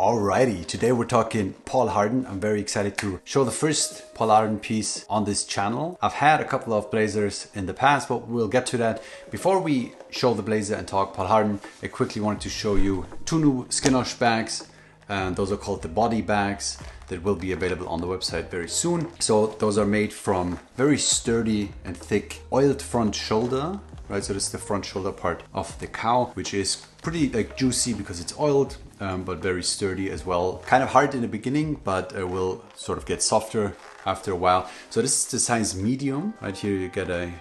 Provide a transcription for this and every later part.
Alrighty, today we're talking Paul Harden. I'm very excited to show the first Paul Harden piece on this channel. I've had a couple of blazers in the past, but we'll get to that. Before we show the blazer and talk Paul Harden, I quickly wanted to show you two new Skinosh bags. And those are called the body bags that will be available on the website very soon. So those are made from very sturdy and thick oiled front shoulder. Right, so this is the front shoulder part of the cow, which is pretty juicy because it's oiled, but very sturdy as well. Kind of hard in the beginning, but will sort of get softer after a while. So this is the size medium. Right here you get a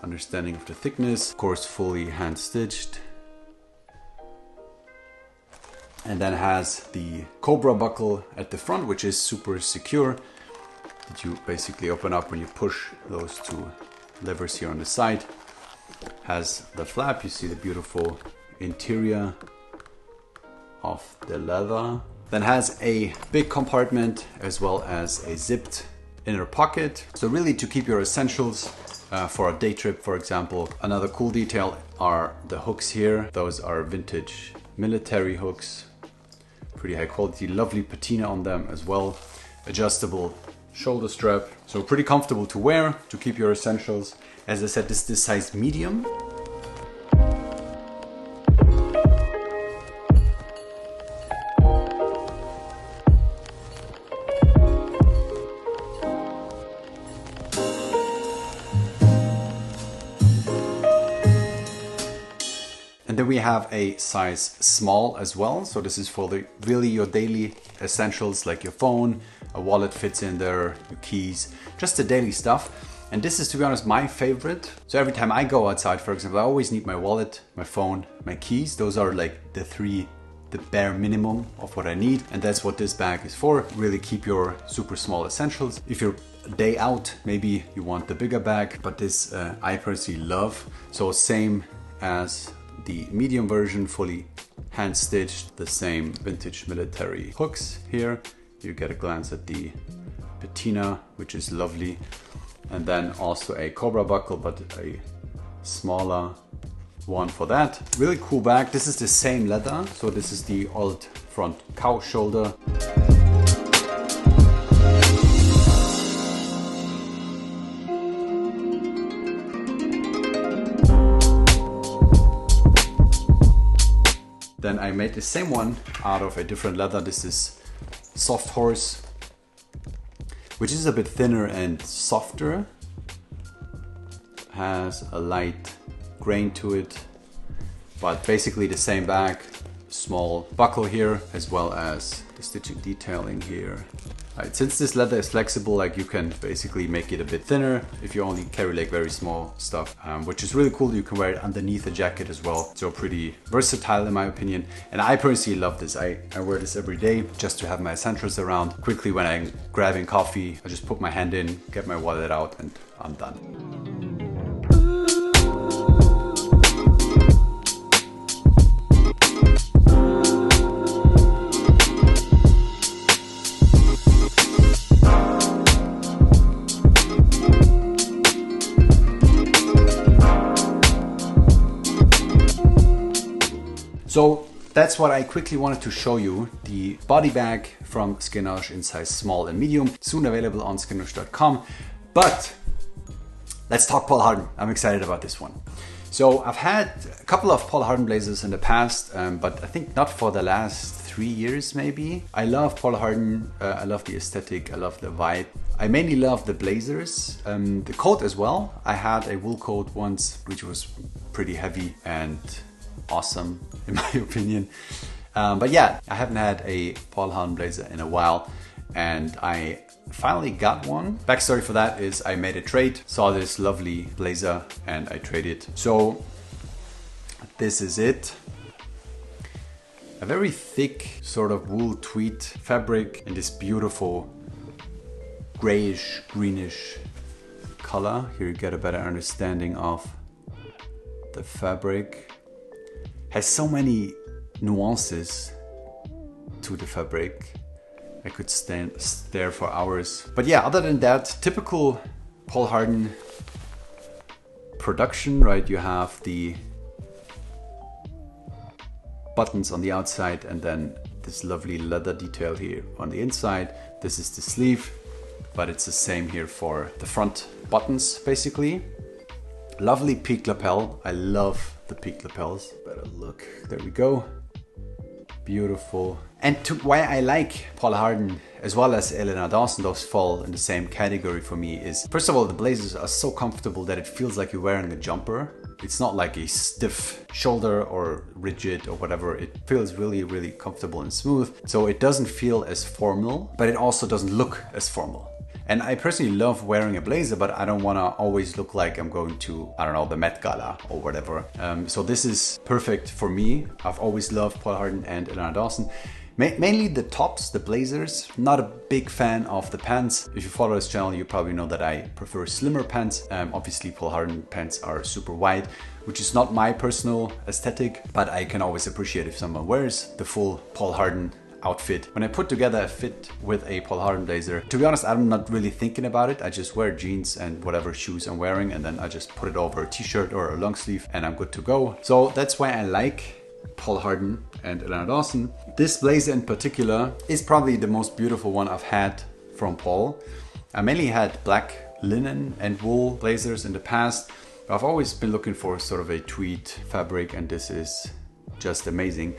understanding of the thickness. Of course, fully hand stitched. And then has the Cobra buckle at the front, which is super secure. That you basically open up when you push those two levers here on the side. Has the flap, you see the beautiful interior of the leather. Then has a big compartment as well as a zipped inner pocket. So really to keep your essentials for a day trip, for example. Another cool detail are the hooks here. Those are vintage military hooks. Pretty high quality, lovely patina on them as well. Adjustable shoulder strap. So pretty comfortable to wear to keep your essentials. As I said, this is the size medium. And then we have a size small as well. So this is for really your daily essentials like your phone, a wallet fits in there, your keys, just the daily stuff. And this is, to be honest, my favorite. So every time I go outside, for example, I always need my wallet, my phone, my keys. Those are like the bare minimum of what I need. And that's what this bag is for. Really keep your super small essentials. If you're a day out, maybe you want the bigger bag, but this I personally love. So same as the medium version, fully hand stitched, the same vintage military hooks here. You get a glance at the patina, which is lovely. And then also a Cobra buckle, but a smaller one for that. Really cool bag. This is the same leather. So this is the oiled front cow shoulder. Then I made the same one out of a different leather. This is soft horse, which is a bit thinner and softer. Has a light grain to it, but basically the same bag. Small buckle here, as well as the stitching detailing here. Right, since this leather is flexible, like you can basically make it a bit thinner if you only carry like very small stuff, which is really cool. You can wear it underneath a jacket as well. So pretty versatile in my opinion. And I personally love this. I wear this every day just to have my essentials around. Quickly when I'm grabbing coffee, I just put my hand in, get my wallet out, and I'm done. So that's what I quickly wanted to show you. The body bag from Skinosh in size small and medium, soon available on skinosh.com. But let's talk Paul Harden. I'm excited about this one. So I've had a couple of Paul Harden blazers in the past, but I think not for the last 3 years maybe. I love Paul Harden. I love the aesthetic. I love the vibe. I mainly love the blazers, the coat as well. I had a wool coat once, which was pretty heavy and awesome in my opinion. But yeah, I haven't had a Paul Harden blazer in a while, and I finally got one. Backstory for that is I made a trade, saw this lovely blazer and I traded. So this is it. A very thick sort of wool tweed fabric in this beautiful grayish, greenish color. Here you get a better understanding of the fabric. Has so many nuances to the fabric. I could stare for hours. But yeah, other than that, typical Paul Harden production, right? You have the buttons on the outside and then this lovely leather detail here on the inside. This is the sleeve, but it's the same here for the front buttons, basically. Lovely peak lapel. I love the peak lapels. Better look. There we go. Beautiful. And why I like Paul Harden as well as Elena Dawson, those fall in the same category for me, is first of all, the blazers are so comfortable that it feels like you're wearing a jumper. It's not like a stiff shoulder or rigid or whatever. It feels really, really comfortable and smooth. So it doesn't feel as formal, but it also doesn't look as formal. And I personally love wearing a blazer, but I don't want to always look like I'm going to, I don't know, the Met Gala or whatever. So this is perfect for me. I've always loved Paul Harden and Elena Dawson. Mainly the tops, the blazers. Not a big fan of the pants. If you follow this channel, you probably know that I prefer slimmer pants. Obviously, Paul Harden pants are super wide, which is not my personal aesthetic, but I can always appreciate if someone wears the full Paul Harden outfit. When I put together a fit with a Paul Harden blazer, to be honest, I'm not really thinking about it. I just wear jeans and whatever shoes I'm wearing, and then I just put it over a t-shirt or a long sleeve and I'm good to go. So that's why I like Paul Harden and Elena Dawson. This blazer in particular is probably the most beautiful one I've had from Paul. I mainly had black linen and wool blazers in the past. I've always been looking for sort of a tweed fabric, and this is just amazing.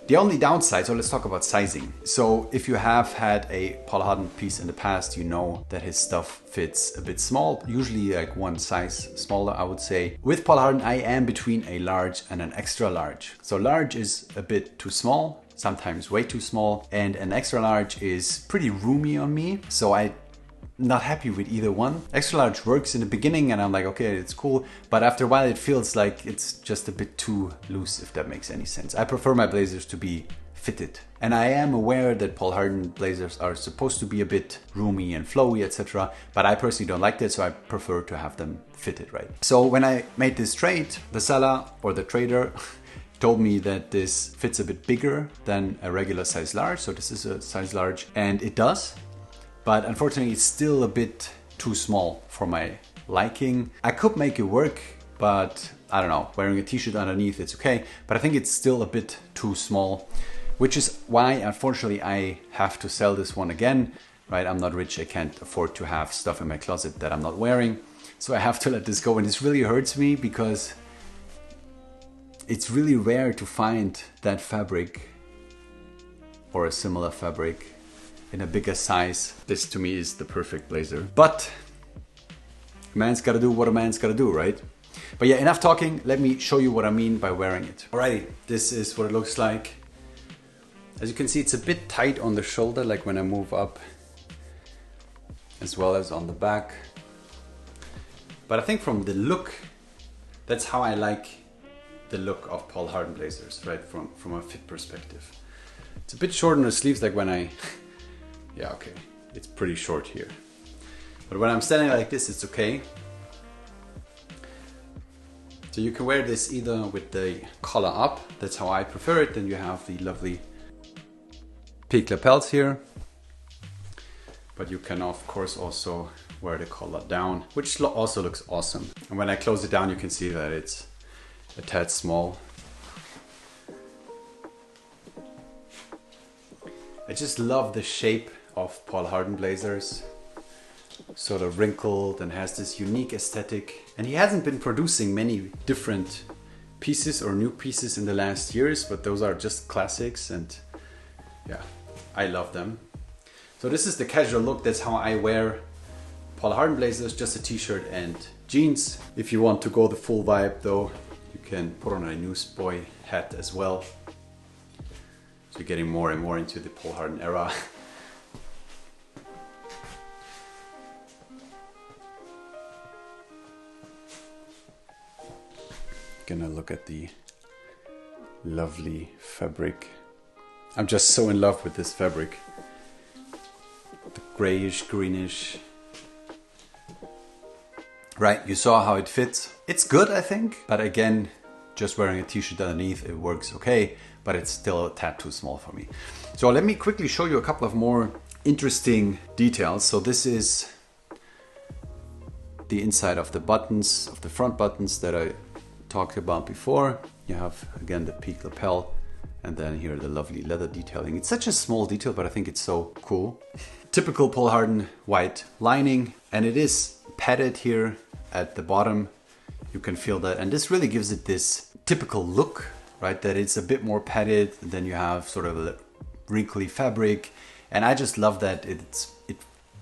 The only downside, so let's talk about sizing. So if you have had a Paul Harden piece in the past, you know that his stuff fits a bit small, usually like one size smaller, I would say. With Paul Harden, I am between a large and an extra large. So large is a bit too small, sometimes way too small, and an extra large is pretty roomy on me. So I'm not happy with either one. Extra large works in the beginning and I'm like, okay, it's cool. But after a while it feels like it's just a bit too loose, if that makes any sense. I prefer my blazers to be fitted. And I am aware that Paul Harden blazers are supposed to be a bit roomy and flowy, etc. But I personally don't like that, so I prefer to have them fitted right. So when I made this trade, the seller or the trader told me that this fits a bit bigger than a regular size large. So this is a size large, and it does. But unfortunately, it's still a bit too small for my liking. I could make it work, but I don't know, wearing a t-shirt underneath, it's okay. But I think it's still a bit too small, which is why, unfortunately, I have to sell this one again, right? I'm not rich, I can't afford to have stuff in my closet that I'm not wearing. So I have to let this go, and this really hurts me because it's really rare to find that fabric or a similar fabric in a bigger size. This to me is the perfect blazer. But a man's gotta do what a man's gotta do, right? But yeah, enough talking. Let me show you what I mean by wearing it. Alrighty, this is what it looks like. As you can see, it's a bit tight on the shoulder, like when I move up, as well as on the back. But I think from the look, that's how I like the look of Paul Harden blazers, right? From a fit perspective. It's a bit short on the sleeves, like when I yeah, okay, it's pretty short here. But when I'm standing like this, it's okay. So you can wear this either with the collar up, that's how I prefer it. Then you have the lovely peak lapels here. But you can of course also wear the collar down, which also looks awesome. And when I close it down, you can see that it's a tad small. I just love the shape of Paul Harden blazers. Sort of wrinkled and has this unique aesthetic. And he hasn't been producing many different pieces or new pieces in the last years, but those are just classics, and yeah, I love them. So this is the casual look. That's how I wear Paul Harden blazers, just a t-shirt and jeans. If you want to go the full vibe though, you can put on a newsboy hat as well. So you're getting more and more into the Paul Harden era. Gonna look at the lovely fabric. I'm just so in love with this fabric. The grayish, greenish. Right, you saw how it fits. It's good, I think. But again, just wearing a t-shirt underneath, it works okay, but it's still a tad too small for me. So let me quickly show you a couple of more interesting details. So this is the inside of the buttons, of the front buttons that I talked about before. You have again the peak lapel And then here the lovely leather detailing. It's such a small detail, but I think it's so cool. Typical Paul Harden white lining, and it is padded here at the bottom. You can feel that, and this really gives it this typical look, right? That it's a bit more padded, and then you have sort of a wrinkly fabric, and I just love that it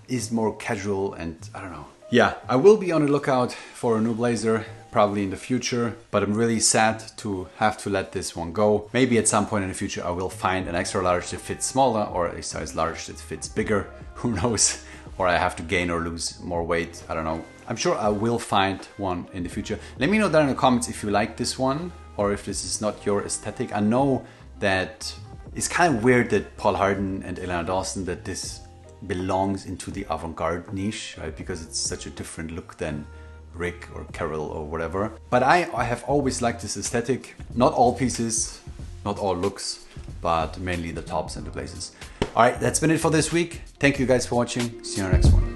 is more casual, and I don't know. Yeah, I will be on the lookout for a new blazer probably in the future, but I'm really sad to have to let this one go. Maybe at some point in the future I will find an extra large that fits smaller, or a size large that fits bigger, who knows, or I have to gain or lose more weight, I don't know. I'm sure I will find one in the future. Let me know down in the comments if you like this one or if this is not your aesthetic. I know that it's kind of weird that Paul Harden and Elena Dawson, that this belongs into the avant-garde niche, right? Because it's such a different look than Rick or Carol or whatever. But I have always liked this aesthetic. Not all pieces, not all looks, but mainly the tops and the blazers. All right, that's been it for this week. Thank you guys for watching. See you on the next one.